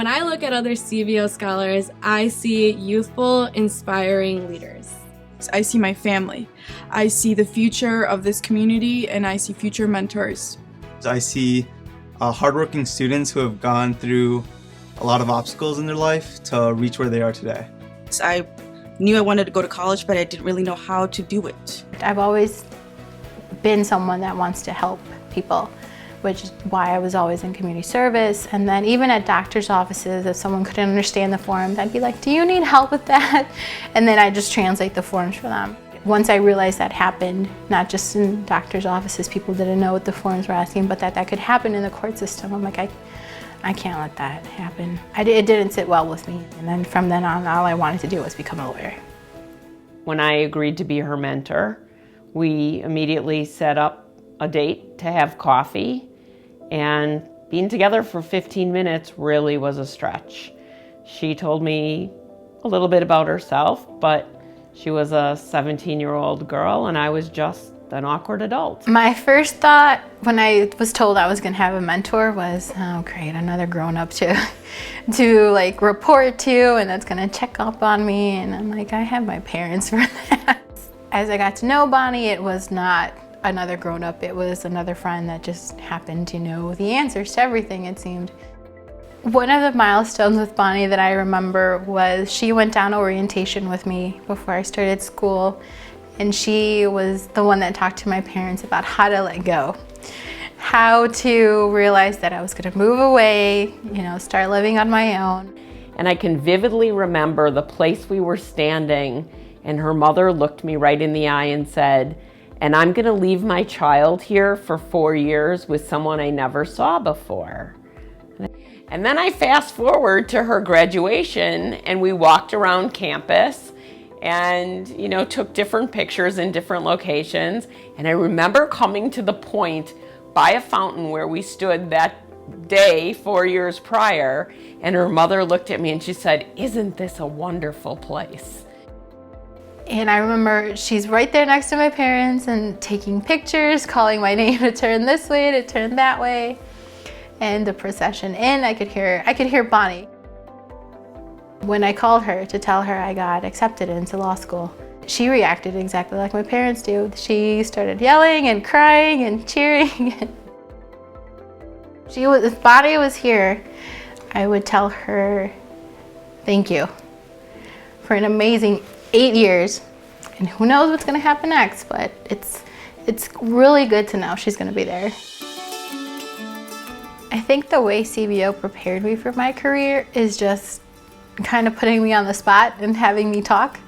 When I look at other CBO scholars, I see youthful, inspiring leaders. I see my family. I see the future of this community, and I see future mentors. I see hardworking students who have gone through a lot of obstacles in their life to reach where they are today. I knew I wanted to go to college, but I didn't really know how to do it. I've always been someone that wants to help people, which is why I was always in community service. And then even at doctor's offices, if someone couldn't understand the forms, I'd be like, do you need help with that? And then I'd just translate the forms for them. Once I realized that happened, not just in doctor's offices, people didn't know what the forms were asking, but that could happen in the court system. I'm like, I can't let that happen. It didn't sit well with me. And then from then on, all I wanted to do was become a lawyer. When I agreed to be her mentor, we immediately set up a date to have coffee, and being together for 15 minutes really was a stretch. She told me a little bit about herself, but she was a 17-year-old girl and I was just an awkward adult. My first thought when I was told I was going to have a mentor was, oh great, another grown-up to like report to, and that's going to check up on me. And I'm like, I have my parents for that. As I got to know Bonnie, it was not another grown-up, it was another friend that just happened to know the answers to everything, it seemed. One of the milestones with Bonnie that I remember was she went down orientation with me before I started school, and she was the one that talked to my parents about how to let go, how to realize that I was going to move away, start living on my own. And I can vividly remember the place we were standing, and her mother looked me right in the eye and said, and I'm going to leave my child here for 4 years with someone I never saw before. And then I fast forward to her graduation, and we walked around campus and, took different pictures in different locations. And I remember coming to the point by a fountain where we stood that day 4 years prior, and her mother looked at me and she said, "Isn't this a wonderful place?" And I remember she's right there next to my parents and taking pictures, calling my name to turn this way, to turn that way. And the procession in, I could hear Bonnie. When I called her to tell her I got accepted into law school, she reacted exactly like my parents do. She started yelling and crying and cheering. If Bonnie was here, I would tell her, thank you for an amazing 8 years. And who knows what's gonna happen next, but it's really good to know she's gonna be there. I think the way CBO prepared me for my career is just kind of putting me on the spot and having me talk.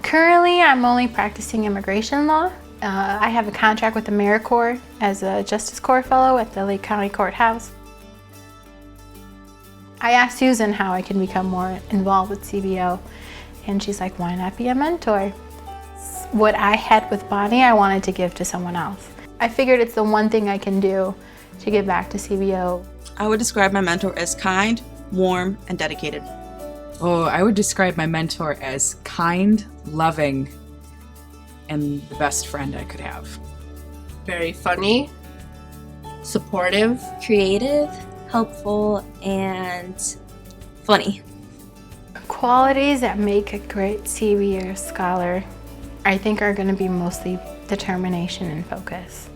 Currently, I'm only practicing immigration law. I have a contract with the AmeriCorps as a Justice Corps Fellow at the Lake County Courthouse. I asked Susan how I can become more involved with CBO, and she's like, why not be a mentor? What I had with Bonnie, I wanted to give to someone else. I figured it's the one thing I can do to give back to CBO. I would describe my mentor as kind, warm, and dedicated. Oh, I would describe my mentor as kind, loving, and the best friend I could have. Very funny, supportive, creative, helpful, and funny. Qualities that make a great CBO scholar, I think, are going to be mostly determination and focus.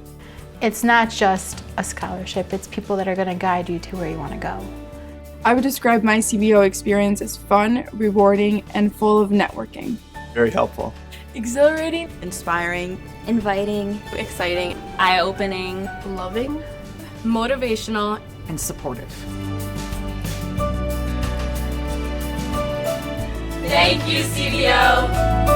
It's not just a scholarship, it's people that are going to guide you to where you want to go. I would describe my CBO experience as fun, rewarding, and full of networking. Very helpful. Exhilarating, Inspiring, Inviting, exciting, eye-opening, loving, motivational, And supportive. Thank you, CBO!